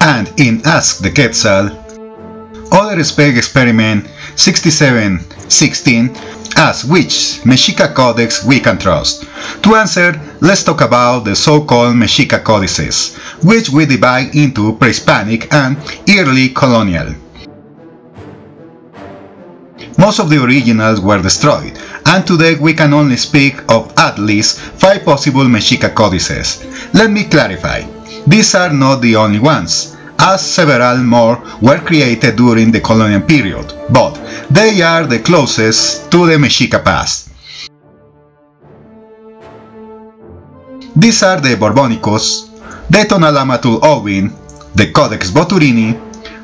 And in Ask the Quetzal, other spec experiment 6716 asks which Mexica codex we can trust. To answer, let's talk about the so-called Mexica codices, which we divide into pre-Hispanic and early colonial. Most of the originals were destroyed, and today we can only speak of at least 5 possible Mexica codices. Let me clarify, these are not the only ones, as several more were created during the colonial period, but they are the closest to the Mexica past. These are the Borbónicos, the Tonalamatl Ovin, the Codex Boturini,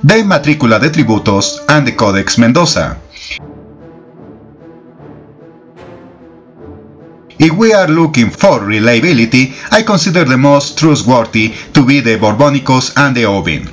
the Matricula de Tributos, and the Codex Mendoza. If we are looking for reliability, I consider the most trustworthy to be the Borbónicos and the Ovin.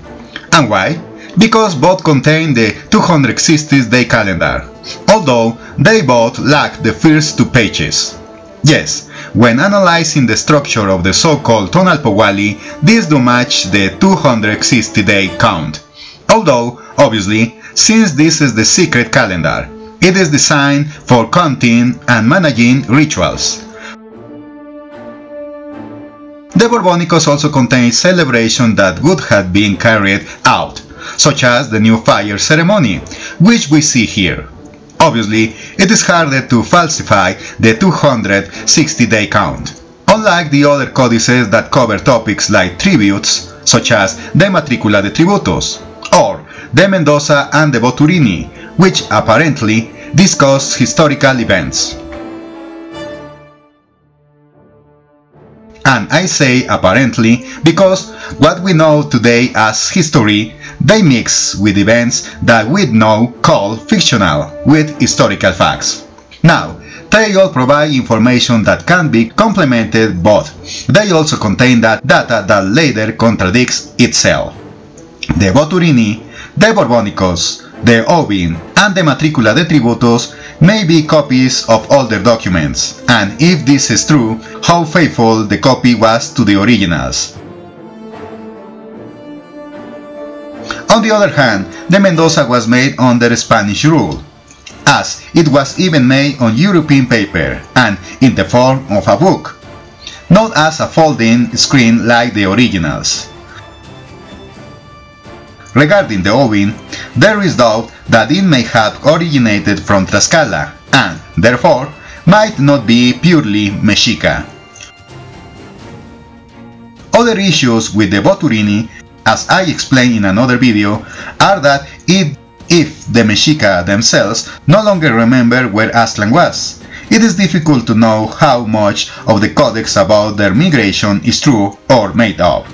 And why? Because both contain the 260-day calendar, although they both lack the first 2 pages. Yes, when analyzing the structure of the so-called Tonalpowali, these do match the 260-day count. Although, obviously, since this is the secret calendar, it is designed for counting and managing rituals. The Borbónicos also contain celebrations that would have been carried out, such as the new fire ceremony, which we see here. Obviously, it is harder to falsify the 260-day count, unlike the other codices that cover topics like tributes, such as the Matricula de Tributos, or the Mendoza and the Boturini, which apparently discuss historical events. And I say apparently because what we know today as history, they mix with events that we now call fictional with historical facts. Now, they all provide information that can be complemented, but they also contain that data that later contradicts itself. The Boturini, the Borbónicos, the Ovin, and the Matricula de Tributos may be copies of older documents, and if this is true, how faithful the copy was to the originals. On the other hand, the Mendoza was made under Spanish rule, as it was even made on European paper and in the form of a book, not as a folding screen like the originals. Regarding the Ovin, there is doubt that it may have originated from Tlaxcala and, therefore, might not be purely Mexica. Other issues with the Boturini, as I explained in another video, are that if the Mexica themselves no longer remember where Aztlan was, it is difficult to know how much of the codex about their migration is true or made up.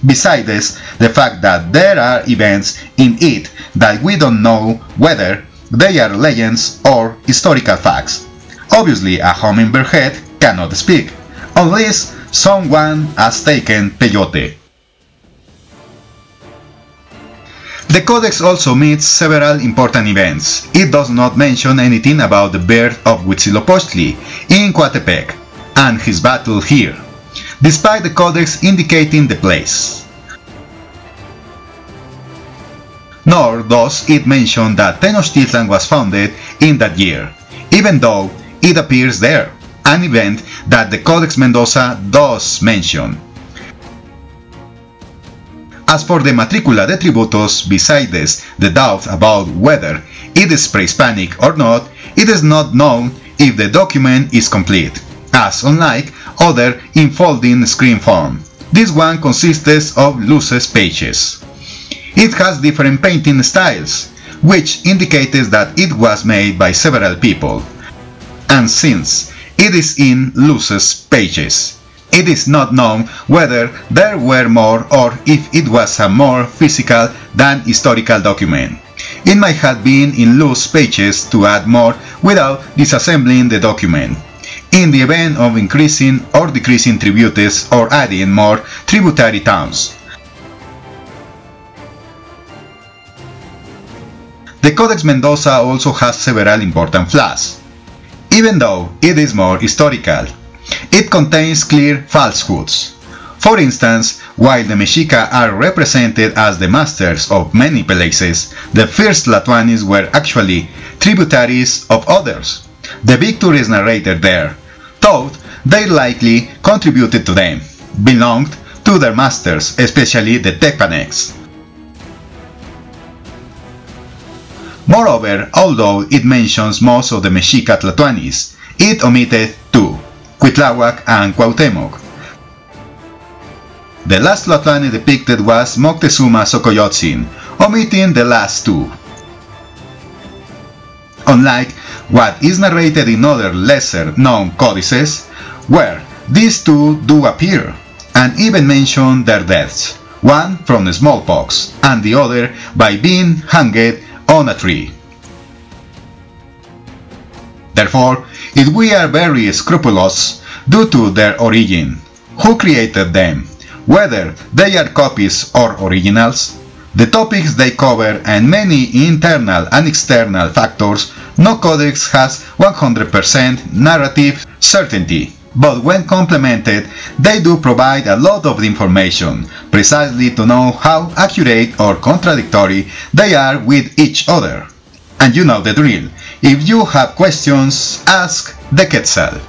Besides the fact that there are events in it that we don't know whether they are legends or historical facts. Obviously, a hummingbird head cannot speak, unless someone has taken peyote. The codex also meets several important events. It does not mention anything about the birth of Huitzilopochtli in Coatepec and his battle here, despite the codex indicating the place. Nor does it mention that Tenochtitlan was founded in that year, even though it appears there, an event that the Codex Mendoza does mention. As for the Matricula de Tributos, besides the doubt about whether it is pre-Hispanic or not, it is not known if the document is complete, as unlike other in folding screen form, this one consists of loose pages. It has different painting styles, which indicates that it was made by several people, and since it is in loose pages, it is not known whether there were more or if it was a more physical than historical document. It might have been in loose pages to add more without disassembling the document, in the event of increasing or decreasing tributes or adding more tributary towns. The Codex Mendoza also has several important flaws. Even though it is more historical, it contains clear falsehoods. For instance, while the Mexica are represented as the masters of many places, the first Tlatoanis were actually tributaries of others. The victories narrated there thought they likely contributed to them, belonged to their masters, especially the Tepanecs. Moreover, although it mentions most of the Mexica Tlatoanis, it omitted two, Cuitláhuac and Cuauhtémoc. The last Tlatoani depicted was Moctezuma Xocoyotzin, omitting the last two. Unlike what is narrated in other lesser-known codices, where these two do appear, and even mention their deaths, one from smallpox, and the other by being hanged on a tree. Therefore, if we are very scrupulous due to their origin, who created them, whether they are copies or originals, the topics they cover and many internal and external factors, no codex has 100% narrative certainty, but when complemented, they do provide a lot of information, precisely to know how accurate or contradictory they are with each other. And you know the drill. If you have questions, ask the Quetzal.